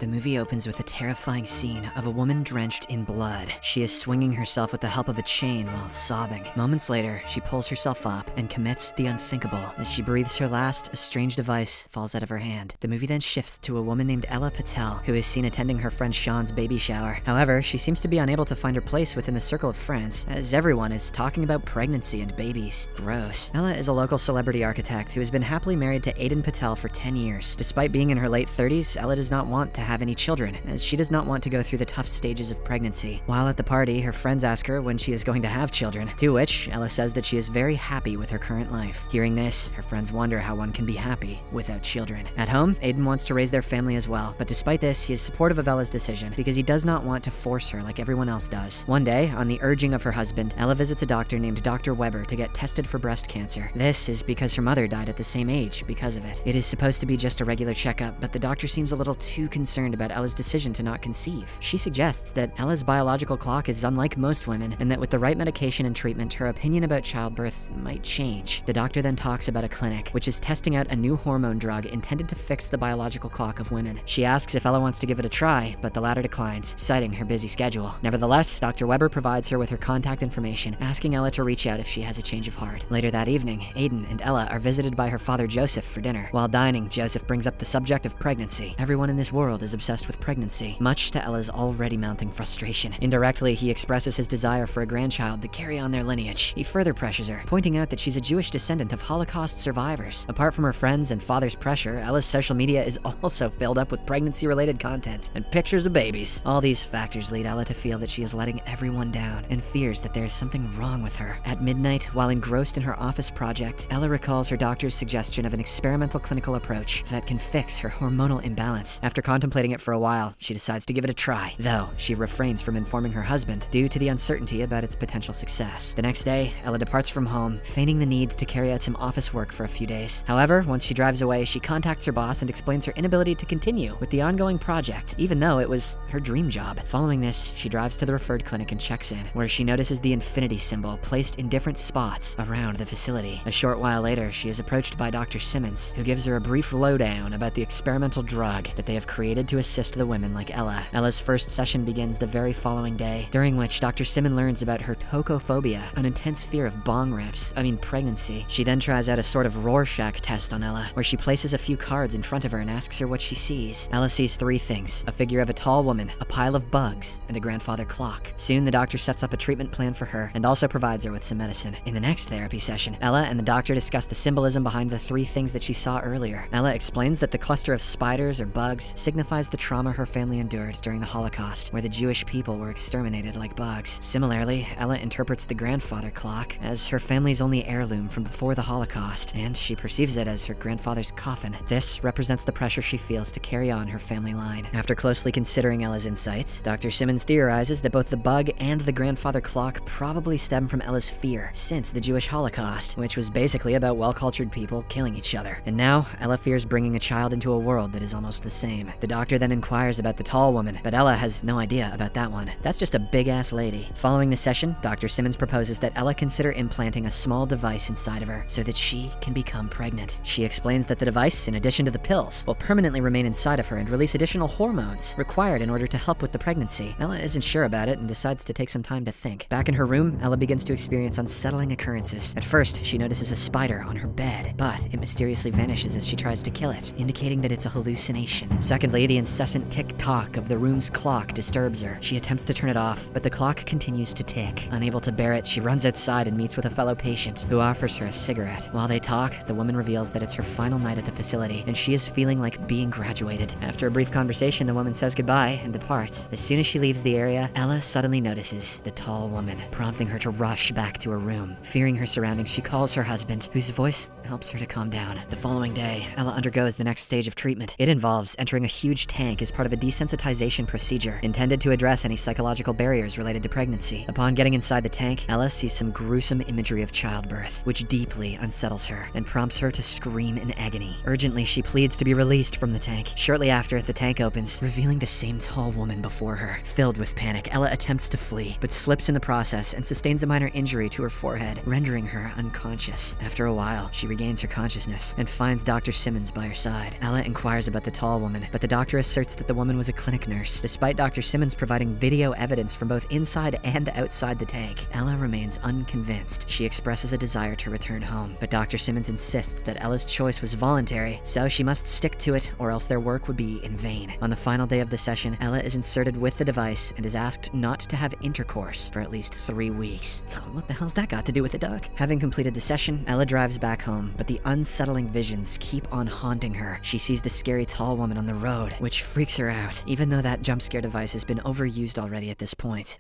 The movie opens with a terrifying scene of a woman drenched in blood. She is swinging herself with the help of a chain while sobbing. Moments later, she pulls herself up and commits the unthinkable. As she breathes her last, a strange device falls out of her hand. The movie then shifts to a woman named Ella Patel, who is seen attending her friend Sean's baby shower. However, she seems to be unable to find her place within the circle of friends, as everyone is talking about pregnancy and babies. Gross. Ella is a local celebrity architect who has been happily married to Aiden Patel for 10 years. Despite being in her late 30s, Ella does not want to have any children, as she does not want to go through the tough stages of pregnancy. While at the party, her friends ask her when she is going to have children, to which Ella says that she is very happy with her current life. Hearing this, her friends wonder how one can be happy without children. At home, Aiden wants to raise their family as well, but despite this, he is supportive of Ella's decision because he does not want to force her like everyone else does. One day, on the urging of her husband, Ella visits a doctor named Dr. Weber to get tested for breast cancer. This is because her mother died at the same age because of it. It is supposed to be just a regular checkup, but the doctor seems a little too concerned about Ella's decision to not conceive. She suggests that Ella's biological clock is unlike most women, and that with the right medication and treatment, her opinion about childbirth might change. The doctor then talks about a clinic, which is testing out a new hormone drug intended to fix the biological clock of women. She asks if Ella wants to give it a try, but the latter declines, citing her busy schedule. Nevertheless, Dr. Weber provides her with her contact information, asking Ella to reach out if she has a change of heart. Later that evening, Aiden and Ella are visited by her father Joseph for dinner. While dining, Joseph brings up the subject of pregnancy. Everyone in this world is obsessed with pregnancy, much to Ella's already mounting frustration. Indirectly, he expresses his desire for a grandchild to carry on their lineage. He further pressures her, pointing out that she's a Jewish descendant of Holocaust survivors. Apart from her friends and father's pressure, Ella's social media is also filled up with pregnancy-related content and pictures of babies. All these factors lead Ella to feel that she is letting everyone down and fears that there is something wrong with her. At midnight, while engrossed in her office project, Ella recalls her doctor's suggestion of an experimental clinical approach that can fix her hormonal imbalance. After contemplating it for a while, she decides to give it a try, though she refrains from informing her husband due to the uncertainty about its potential success. The next day, Ella departs from home, feigning the need to carry out some office work for a few days. However, once she drives away, she contacts her boss and explains her inability to continue with the ongoing project, even though it was her dream job. Following this, she drives to the referred clinic and checks in, where she notices the infinity symbol placed in different spots around the facility. A short while later, she is approached by Dr. Simmons, who gives her a brief lowdown about the experimental drug that they have created to assist the women like Ella. Ella's first session begins the very following day, during which Dr. Simmons learns about her tocophobia, an intense fear of pregnancy. She then tries out a sort of Rorschach test on Ella, where she places a few cards in front of her and asks her what she sees. Ella sees three things: a figure of a tall woman, a pile of bugs, and a grandfather clock. Soon, the doctor sets up a treatment plan for her and also provides her with some medicine. In the next therapy session, Ella and the doctor discuss the symbolism behind the three things that she saw earlier. Ella explains that the cluster of spiders or bugs signifies the trauma her family endured during the Holocaust, where the Jewish people were exterminated like bugs. Similarly, Ella interprets the grandfather clock as her family's only heirloom from before the Holocaust, and she perceives it as her grandfather's coffin. This represents the pressure she feels to carry on her family line. After closely considering Ella's insights, Dr. Simmons theorizes that both the bug and the grandfather clock probably stem from Ella's fear since the Jewish Holocaust, which was basically about well-cultured people killing each other. And now, Ella fears bringing a child into a world that is almost the same. The doctor then inquires about the tall woman, but Ella has no idea about that one. That's just a big-ass lady. Following the session, Dr. Simmons proposes that Ella consider implanting a small device inside of her so that she can become pregnant. She explains that the device, in addition to the pills, will permanently remain inside of her and release additional hormones required in order to help with the pregnancy. Ella isn't sure about it and decides to take some time to think. Back in her room, Ella begins to experience unsettling occurrences. At first, she notices a spider on her bed, but it mysteriously vanishes as she tries to kill it, indicating that it's a hallucination. Secondly, the incessant tick-tock of the room's clock disturbs her. She attempts to turn it off, but the clock continues to tick. Unable to bear it, she runs outside and meets with a fellow patient who offers her a cigarette. While they talk, the woman reveals that it's her final night at the facility, and she is feeling like being graduated. After a brief conversation, the woman says goodbye and departs. As soon as she leaves the area, Ella suddenly notices the tall woman, prompting her to rush back to her room. Fearing her surroundings, she calls her husband, whose voice helps her to calm down. The following day, Ella undergoes the next stage of treatment. It involves entering a huge tank as part of a desensitization procedure intended to address any psychological barriers related to pregnancy. Upon getting inside the tank, Ella sees some gruesome imagery of childbirth, which deeply unsettles her and prompts her to scream in agony. Urgently, she pleads to be released from the tank. Shortly after, the tank opens, revealing the same tall woman before her. Filled with panic, Ella attempts to flee, but slips in the process and sustains a minor injury to her forehead, rendering her unconscious. After a while, she regains her consciousness and finds Dr. Simmons by her side. Ella inquires about the tall woman, but the doctor doctor asserts that the woman was a clinic nurse, despite Dr. Simmons providing video evidence from both inside and outside the tank. Ella remains unconvinced. She expresses a desire to return home, but Dr. Simmons insists that Ella's choice was voluntary, so she must stick to it or else their work would be in vain. On the final day of the session, Ella is inserted with the device and is asked not to have intercourse for at least 3 weeks. What the hell's that got to do with the duck? Having completed the session, Ella drives back home, but the unsettling visions keep on haunting her. She sees the scary tall woman on the road, which freaks her out, even though that jump scare device has been overused already at this point.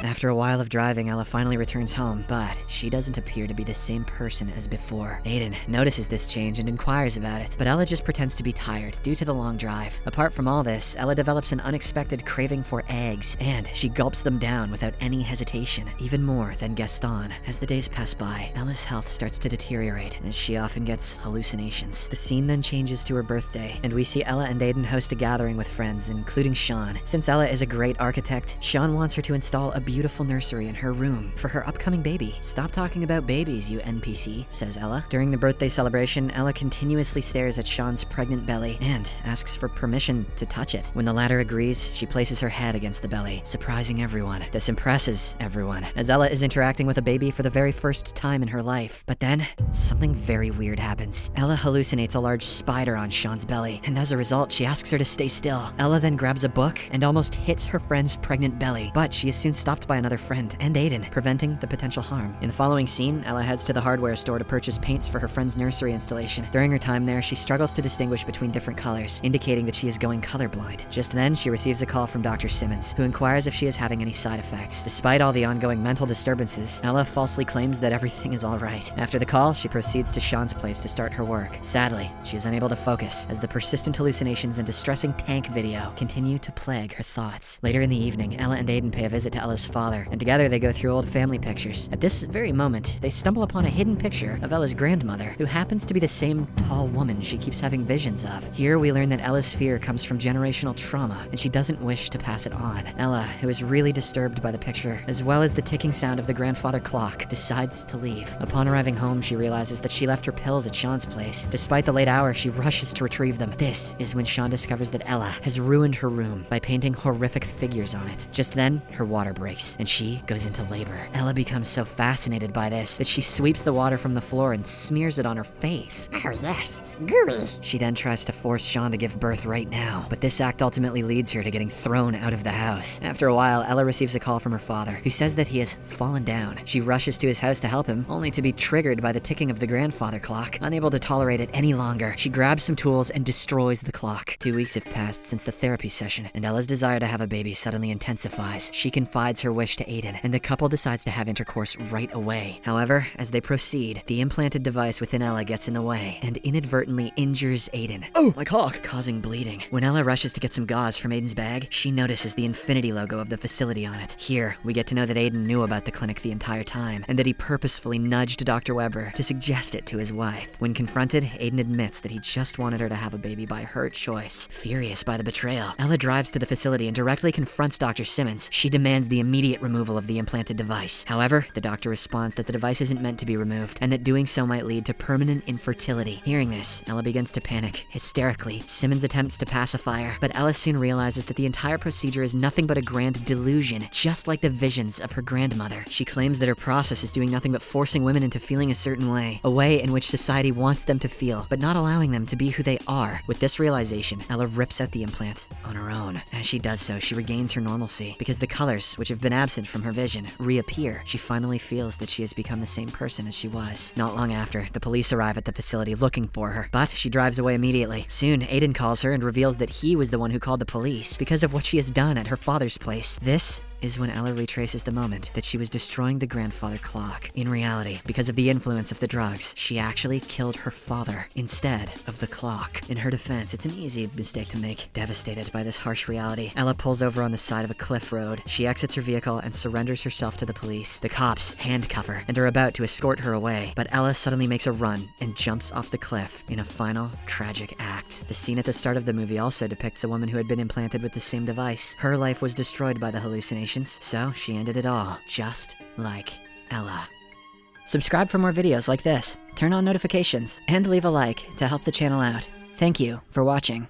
After a while of driving, Ella finally returns home, but she doesn't appear to be the same person as before. Aiden notices this change and inquires about it, but Ella just pretends to be tired due to the long drive. Apart from all this, Ella develops an unexpected craving for eggs, and she gulps them down without any hesitation, even more than Gaston. As the days pass by, Ella's health starts to deteriorate, as she often gets hallucinations. The scene then changes to her birthday, and we see Ella and Aiden host a gathering with friends, including Sean. Since Ella is a great architect, Sean wants her to install a beautiful nursery in her room for her upcoming baby. Stop talking about babies, you NPC, says Ella. During the birthday celebration, Ella continuously stares at Sean's pregnant belly and asks for permission to touch it. When the latter agrees, she places her head against the belly, surprising everyone. This impresses everyone, as Ella is interacting with a baby for the very first time in her life. But then, something very weird happens. Ella hallucinates a large spider on Sean's belly, and as a result, she asks her to stay still. Ella then grabs a book and almost hits her friend's pregnant belly, but she is soon stopped by another friend and Aiden, preventing the potential harm. In the following scene, Ella heads to the hardware store to purchase paints for her friend's nursery installation. During her time there, she struggles to distinguish between different colors, indicating that she is going colorblind. Just then, she receives a call from Dr. Simmons, who inquires if she is having any side effects. Despite all the ongoing mental disturbances, Ella falsely claims that everything is alright. After the call, she proceeds to Sean's place to start her work. Sadly, she is unable to focus, as the persistent hallucinations and distressing tank video continue to plague her thoughts. Later in the evening, Ella and Aiden pay a visit to Ella's father, and together they go through old family pictures. At this very moment, they stumble upon a hidden picture of Ella's grandmother, who happens to be the same tall woman she keeps having visions of. Here we learn that Ella's fear comes from generational trauma, and she doesn't wish to pass it on. Ella, who is really disturbed by the picture, as well as the ticking sound of the grandfather clock, decides to leave. Upon arriving home, she realizes that she left her pills at Sean's place. Despite the late hour, she rushes to retrieve them. This is when Sean discovers that Ella has ruined her room by painting horrific figures on it. Just then, her water breaks, and she goes into labor. Ella becomes so fascinated by this that she sweeps the water from the floor and smears it on her face. Oh yes, gooey. She then tries to force Sean to give birth right now, but this act ultimately leads her to getting thrown out of the house. After a while, Ella receives a call from her father, who says that he has fallen down. She rushes to his house to help him, only to be triggered by the ticking of the grandfather clock. Unable to tolerate it any longer, she grabs some tools and destroys the clock. 2 weeks have passed since the therapy session, and Ella's desire to have a baby suddenly intensifies. She confides her wish to Aiden, and the couple decides to have intercourse right away. However, as they proceed, the implanted device within Ella gets in the way and inadvertently injures Aiden. Oh, my cock! Causing bleeding. When Ella rushes to get some gauze from Aiden's bag, she notices the infinity logo of the facility on it. Here, we get to know that Aiden knew about the clinic the entire time, and that he purposefully nudged Dr. Weber to suggest it to his wife. When confronted, Aiden admits that he just wanted her to have a baby by her choice. Furious by the betrayal, Ella drives to the facility and directly confronts Dr. Simmons. She demands the immediate removal of the implanted device. However, the doctor responds that the device isn't meant to be removed, and that doing so might lead to permanent infertility. Hearing this, Ella begins to panic. Hysterically, Simmons attempts to pacify her, but Ella soon realizes that the entire procedure is nothing but a grand delusion, just like the visions of her grandmother. She claims that her process is doing nothing but forcing women into feeling a certain way, a way in which society wants them to feel, but not allowing them to be who they are. With this realization, Ella rips out the implant on her own. As she does so, she regains her normalcy, because the colors, which have been absent from her vision, reappear. She finally feels that she has become the same person as she was. Not long after, the police arrive at the facility looking for her, but she drives away immediately. Soon, Aiden calls her and reveals that he was the one who called the police because of what she has done at her father's place. This is when Ella retraces the moment that she was destroying the grandfather clock. In reality, because of the influence of the drugs, she actually killed her father instead of the clock. In her defense, it's an easy mistake to make. Devastated by this harsh reality, Ella pulls over on the side of a cliff road. She exits her vehicle and surrenders herself to the police. The cops handcuff her and are about to escort her away, but Ella suddenly makes a run and jumps off the cliff in a final tragic act. The scene at the start of the movie also depicts a woman who had been implanted with the same device. Her life was destroyed by the hallucinations, so she ended it all, just like Ella. Subscribe for more videos like this, turn on notifications, and leave a like to help the channel out. Thank you for watching.